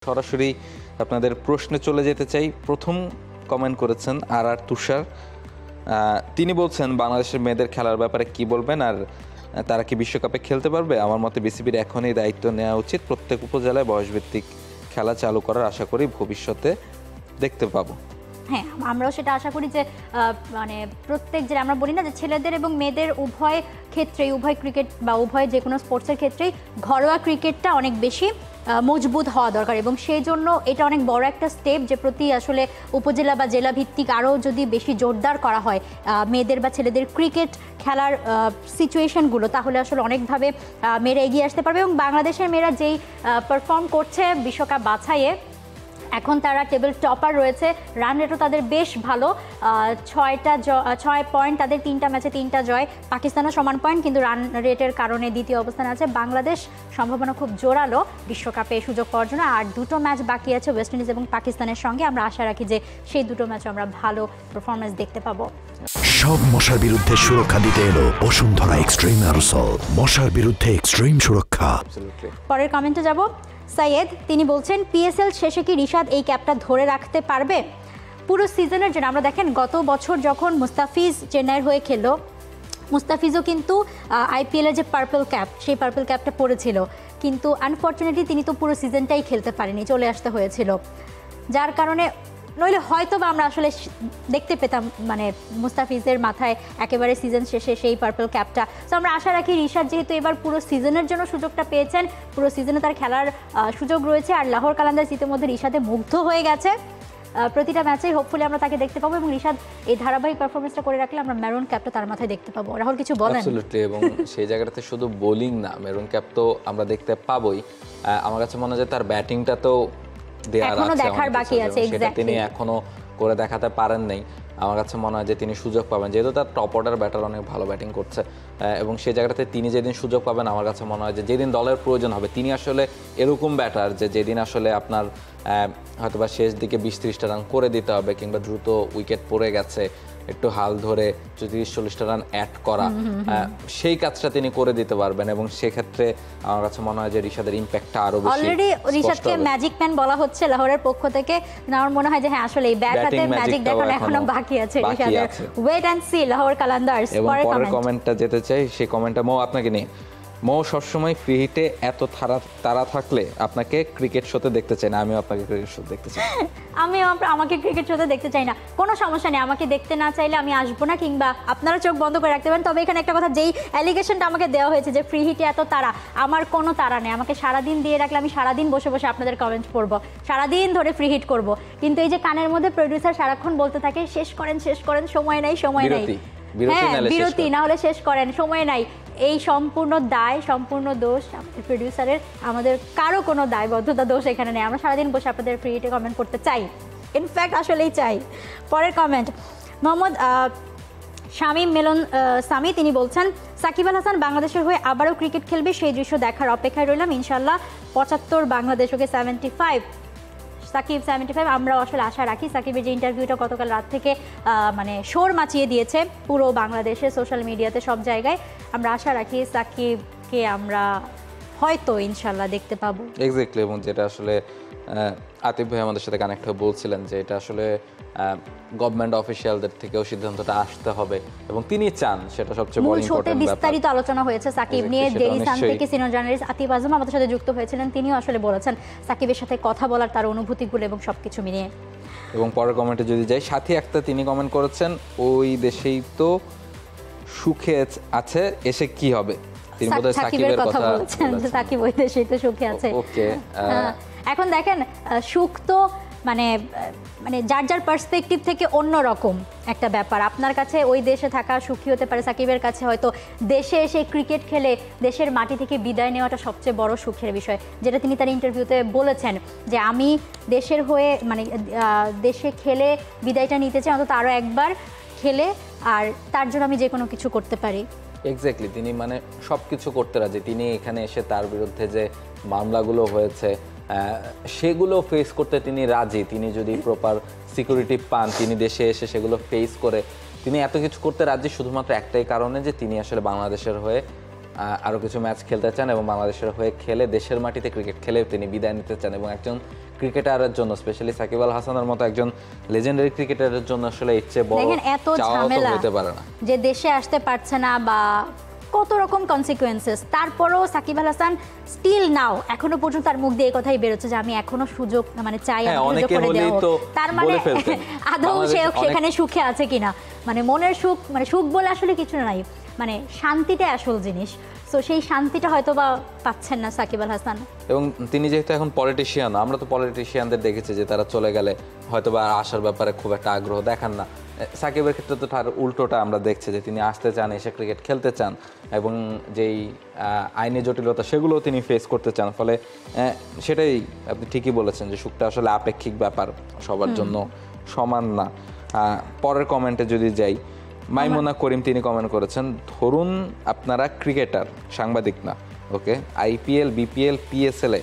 সরাসরি আপনাদের প্রশ্নে চলে যেতে চাই। প্রথম কমেন্ট করেছেন আর তুষার। তিনি বলছেন বাংলাদেশের মেয়েদের খেলার ব্যাপারে কি বলবেন, আর তারা কি বিশ্বকাপে খেলতে পারবে? আমার মতে বিসিবির এখনই দায়িত্ব নেওয়া উচিত। প্রত্যেক উপজেলায় বয়সভিত্তিক খেলা চালু করার আশা করি ভবিষ্যতে দেখতে পাবো। হ্যাঁ, আমরাও সেটা আশা করি যে মানে প্রত্যেক যে আমরা বলি না যে ছেলেদের এবং মেয়েদের উভয় ক্ষেত্রেই, উভয় ক্রিকেট বা উভয় যে কোনো স্পোর্টসের ক্ষেত্রেই ঘরোয়া ক্রিকেটটা অনেক বেশি মজবুত হওয়া দরকার, এবং সেই জন্য এটা অনেক বড় একটা স্টেপ যে প্রতি আসলে উপজেলা বা জেলা ভিত্তিক আরও যদি বেশি জোরদার করা হয় মেয়েদের বা ছেলেদের ক্রিকেট খেলার সিচুয়েশনগুলো, তাহলে আসলে অনেকভাবে মেয়েরা এগিয়ে আসতে পারবে। এবং বাংলাদেশের মেয়েরা যেই পারফর্ম করছে বিশ্বকাপ বাছাইয়ে, এখন তারা টেবিল টপার রয়েছে, রান রেটও তাদের বেশ ভালো, 6 পয়েন্ট, তাদের 3টা ম্যাচে 3টা জয়। পাকিস্তানও সমান পয়েন্ট, কিন্তু রান রেটের কারণে দ্বিতীয় অবস্থানে আছে। বাংলাদেশ সম্ভাবনা খুব জোরালো বিশ্বকাপে সুযোগ পাওয়ার জন্য। আর 2টো ম্যাচ বাকি আছে ওয়েস্ট ইন্ডিজ এবং পাকিস্তানের সঙ্গে। আমরা আশা রাখি যে সেই 2টো ম্যাচে আমরা ভালো পারফরমেন্স দেখতে পাবো। সব মশার বিরুদ্ধে সুরক্ষা দিতে এলো বসুন্ধরা এক্সট্রিম অ্যারোসল, মশার বিরুদ্ধে এক্সট্রিম সুরক্ষা। পরের কমেন্টে যাব। সাইয়েদ, তিনি বলছেন পিএসএল শেষে কি রিশাদ এই ক্যাপটা ধরে রাখতে পারবে পুরো সিজনের জন্য? আমরা দেখেন গত বছর যখন মুস্তাফিজ চেন্নাইয়ের হয়ে খেললো, মুস্তাফিজও কিন্তু আইপিএলের যে পার্পল ক্যাপ, সেই পার্পল ক্যাপটা পড়েছিল, কিন্তু আনফর্চুনেটলি তিনি তো পুরো সিজনটাই খেলতে পারেনি, চলে আসতে হয়েছিল, যার কারণে নইলে হয়তো বা আমরা আসলে দেখতে পেতাম মানে মুস্তাফিজের মাথায় একেবারে সিজন শেষে সেই পার্পল ক্যাপটা। তো আমরা আশা রাখি রিশাদ যেহেতু এবার পুরো সিজনের জন্য সুযোগটা পেয়েছেন, পুরো সিজনে তার খেলার সুযোগ রয়েছে, আর লাহোর কালান্দার্স ইতিমধ্যে রিশাদে মুগ্ধ হয়ে গেছে। প্রতিটা ম্যাচেই হোপফুলি আমরা তাকে দেখতে পাবো, এবং রিশাদ এই ধারাবাহিক পারফরমেন্সটা করে রাখলে আমরা মেরুন ক্যাপটা তার মাথায় দেখতে পাবো। রাহুল কিছু বলেন? অ্যাবসলিউটলি, এবং সেই জায়গাটাতে শুধু বোলিং না, মেরুন ক্যাপ তো আমরা দেখতে পাবোই। আমার কাছে মনে হয় যে তার ব্যাটিংটা তো দেখার বাকি আছে, তিনি এখনো করে দেখাতে পারেন নাই। আমার কাছে মনে হয় যে তিনি সুযোগ পাবেন, যেহেতু তার টপ অর্ডার ব্যাটার অনেক ভালো ব্যাটিং করছে, এবং সেই জায়গাটাতে তিনি যেদিন সুযোগ পাবেন, আমার কাছে মনে হয় যে যেদিন দলের প্রয়োজন হবে, তিনি আসলে এরকম ব্যাটার যে যেদিন আসলে আপনার হয়তোবা শেষ দিকে 20-30টা রান করে দিতে হবে, কিংবা দ্রুত উইকেট পড়ে গেছে, একটু হাল ধরে 30-40টা রান অ্যাড করা, সেই কাজটা তিনি করে দিতে পারবেন। এবং সেক্ষেত্রে আমার কাছে মনে হয় যে রিশাদের ইম্প্যাক্টটা আরো বেশি। অলরেডি রিশাদকে ম্যাজিক ম্যান বলা হচ্ছে লাহোরের পক্ষ থেকে। আমার মনে হয় যে হ্যাঁ, আসলে এই ব্যাট হাতে ম্যাজিক দেখানো এখনো বাকি আছে রিশাদের। Wait and see Lahore Qalandars. পরের কমেন্টটা যেতে চাই, সেই কমেন্টটা মো আপনাকে নিয়ে। মো, সবসময় ফ্রি হিটে এত তারা থাকলে আপনাকে ক্রিকেট শোতে দেখতে চাই না। আমিও আপনাকে ক্রিকেট শোতে দেখতে চাই। আমাকে ক্রিকেট শোতে দেখতে চাই না, কোনো সমস্যা নেই। আমাকে দেখতে না চাইলে আমি আসবো না, কিংবা আপনারা চোখ বন্ধ করে রাখতে পারেন। তবে এখানে একটা কথা, যেই অ্যালিগেশনটা আমাকে দেওয়া হয়েছে যে ফ্রি হিটে এত তারা, আমার কোনো তারা নেই। আমাকে সারাদিন দিয়ে রাখলে আমি সারাদিন বসে বসে আপনাদের কমেন্ট পড়বো, সারাদিন ধরে ফ্রি হিট করবো। কিন্তু এই যে কানের মধ্যে প্রডিউসার সারাক্ষণ বলতে থাকে শেষ করেন, সময় নাই, হ্যাঁ বিরতি না হলে শেষ করেন, সময় নাই। এই সম্পূর্ণ দায়, সম্পূর্ণ দোষ আমাদের প্রডিউসারের, আমাদের কারো কোনো দায়বদ্ধতা দোষ এখানে নেই। আমরা সারাদিন বসে আপনাদের ফ্রি হিটে কমেন্ট করতে চাই, ইনফ্যাক্ট আসলেই চাই। পরের কমেন্ট মোহাম্মদ শামীম মেলন সামি, তিনি বলছেন সাকিব আল হাসান বাংলাদেশের হয়ে আবারও ক্রিকেট খেলবে, সেই দৃশ্য দেখার অপেক্ষায় রইলাম। ইনশাল্লাহ 75, বাংলাদেশ ওকে 75, সাকিব 75। আমরাও আসলে আশা রাখি। সাকিবের যে ইন্টারভিউটা গতকাল রাত থেকে মানে শোর মাচিয়ে দিয়েছে পুরো বাংলাদেশে, সোশ্যাল মিডিয়াতে, সব জায়গায়। আমরা আশা রাখি সাকিবকে আমরা হয়তো ইনশাল্লাহ দেখতে পাবো। এক্স্যাক্টলি, এবং যেটা আসলে আতিফ ভাই আমাদের সাথে কানেক্ট হয়ে বলছিলেন যে এটা আসলে গভর্নমেন্ট অফিসিয়ালদের থেকেও সিদ্ধান্তটা আসতে হবে, এবং তিনি চান সেটা সবচেয়ে বড় ইম্পর্টেন্ট ব্যাপার। বিস্তারিত আলোচনা হয়েছে সাকিব নিয়ে। ডেইলি সান থেকে সিনিয়র জার্নালিস্ট আতিফ আজম আমাদের সাথে যুক্ত হয়েছিলেন, তিনিও আসলে বলেছেন সাকিবের সাথে কথা বলার, তার অনুভূতিগুলো এবং সবকিছু মিলিয়ে। এবং পরের কমেন্টে যদি যাই, সাথী আক্তার, তিনি কমেন্ট করেছেন ওই দেশেই তো সুখে আছে, এসে কি হবে? তিনি বোধহয় সাকিবের কথা বলছেন, সাকিব ওই দেশেই তো সুখে আছে। ওকে, এখন দেখেন সুখ তো মানে যার যার পার্সপেক্টিভ থেকে অন্য রকম একটা ব্যাপার। আপনার কাছে ওই দেশে থাকা সুখী হতে পারে, সাকিবের কাছে হয়তো দেশে এসে ক্রিকেট খেলে দেশের মাটি থেকে বিদায় নেওয়াটা সবচেয়ে বড় সুখের বিষয়, যেটা তিনি তার ইন্টারভিউতে বলেছেন যে আমি দেশের হয়ে মানে দেশে খেলে বিদায়টা নিতে চাই, অন্তত আরও একবার খেলে, আর তার জন্য আমি যে কোনো কিছু করতে পারি। এক্স্যাক্টলি, তিনি মানে সব কিছু করতে রাজি। তিনি এখানে এসে তার বিরুদ্ধে যে মামলাগুলো হয়েছে সেগুলো ফেস করতে তিনি রাজি। তিনি যদি প্রপার সিকিউরিটি পান, তিনি দেশে এসে সেগুলো ফেস করে তিনি এত কিছু করতে রাজি, শুধুমাত্র একটাই কারণে যে তিনি আসলে বাংলাদেশের হয়ে আরও কিছু ম্যাচ খেলতে চান এবং বাংলাদেশের হয়ে খেলে দেশের মাটিতে ক্রিকেট খেলে তিনি বিদায় নিতে চান এবং একজন ক্রিকেটারের জন্য স্পেশালি সাকিব আল হাসানের মতো একজন লেজেন্ডারি ক্রিকেটারের জন্য আসলে এর চেয়ে বড় দেখেন এত চাওয়া তো ঝামেলা হতে পারে না যে দেশে আসতে পারছে না বা কত রকম কনসিকুয়েন্সেস, তারপরেও সাকিব আল হাসান স্টিল নাও এখনো পর্যন্ত তার মুখ দিয়ে এই কথাই বেরোচ্ছে যে আমি এখনো সুযোগ মানে চাই, হ্যাঁ, আমি সুযোগ অনেকে করে হলেই দেওয়া হোক। তো তার মানে বলে ফেলতেন। আদৌ বাংলাদেশ সে অনেক- সেখানে সুখে আছে কিনা, মানে মনের সুখ, মানে সুখ বলে আসলে কিছু নাই, মানে শান্তিটা আসল জিনিস। তো সেই শান্তিটা হয়তো বা পাচ্ছেন না সাকিব আল হাসান। এবং তিনি যেহেতু এখন পলিটিশিয়ান, আমরা তো পলিটিশিয়ানদের দেখেছি যে তারা চলে গেলে হয়তো বা আসার ব্যাপারে খুব একটা আগ্রহ দেখান না। সাকিবের ক্ষেত্রে তো তার উল্টোটা আমরা দেখছি যে তিনি আসতে চান, এসে ক্রিকেট খেলতে চান এবং যেই আইনি জটিলতা সেগুলোও তিনি ফেস করতে চান। ফলে সেটাই আপনি ঠিকই বলেছেন যে সুখটা আসলে আপেক্ষিক ব্যাপার, সবার জন্য সমান না। পরের কমেন্টে যদি যাই, মাইমুনা করিম তিনি কমেন্ট করেছেন, ধরুন আপনারা ক্রিকেটার, সাংবাদিক না, ওকে, আইপিএল, বিপিএল, পিএসএলে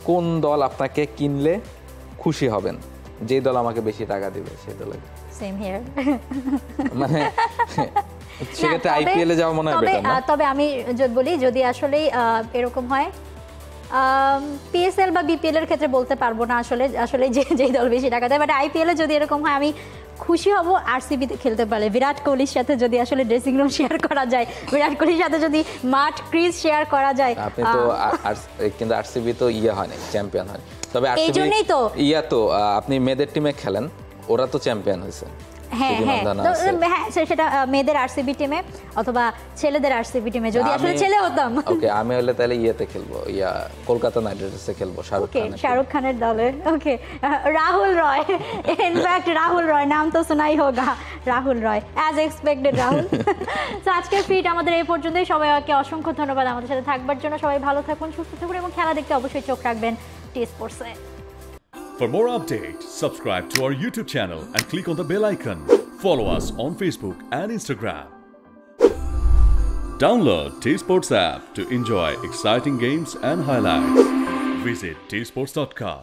কোন দল আপনাকে কিনলে খুশি হবেন? যেই দল আমাকে বেশি টাকা দিবে সেই দলে। Same here. মানে সেক্ষেত্রে আইপিএল এ যাওয়া মনে হয় বেটার না? তবে আমি যদি বলি, যদি আসলে এরকম হয়, পিএসএল বা বিপিএল এর ক্ষেত্রে বলতে পারবো না আসলে, আসলে যেই দল বেশি টাকা দেয়, বাট আইপিএল এ যদি এরকম হয় আমি খুশি হব আরসিবিতে খেলতে পারলে। বিরাট কোহলির সাথে যদি আসলে ড্রেসিং রুম শেয়ার করা যায়, বিরাট কোহলির সাথে যদি মাঠ ক্রিজ শেয়ার করা যায়। আপনি তো কিন্তু আরসিবি তো হয়নি, চ্যাম্পিয়ন হয়। তবে এই আরসিবি জন্যই তো আপনি মেয়েদের টিমে খেলেন, ওরা তো চ্যাম্পিয়ন হয়েছে। হ্যাঁ হ্যাঁ হ্যাঁ, সেটা মেয়েদের আরসিবি টিমে অথবা ছেলেদের আরসিবি টিমে যদি আসলে ছেলে হতাম। ওকে, আমি হলে তাহলে খেলবো, কলকাতা নাইট রাইডার্সে খেলবো, শাহরুখ খানের দলে। ওকে, রাহুল রয়, ইনফ্যাক্ট রাহুল রয় নাম তো শোনাই হোগা, রাহুল রয়, অ্যাজ এক্সপেক্টেড রাহুল। তো আজকের ফিট আমাদের এই পর্যন্তই। সবাইকে অসংখ্য ধন্যবাদ আমাদের সাথে থাকবার জন্য। সবাই ভালো থাকুন, সুস্থ থাকুন এবং খেলা দেখতে অবশ্যই চোখ রাখবেন টি স্পোর্টসে। For more updates, subscribe to our YouTube channel and click on the bell icon. Follow us on Facebook and Instagram. Download T-Sports app to enjoy exciting games and highlights. Visit tsports.com.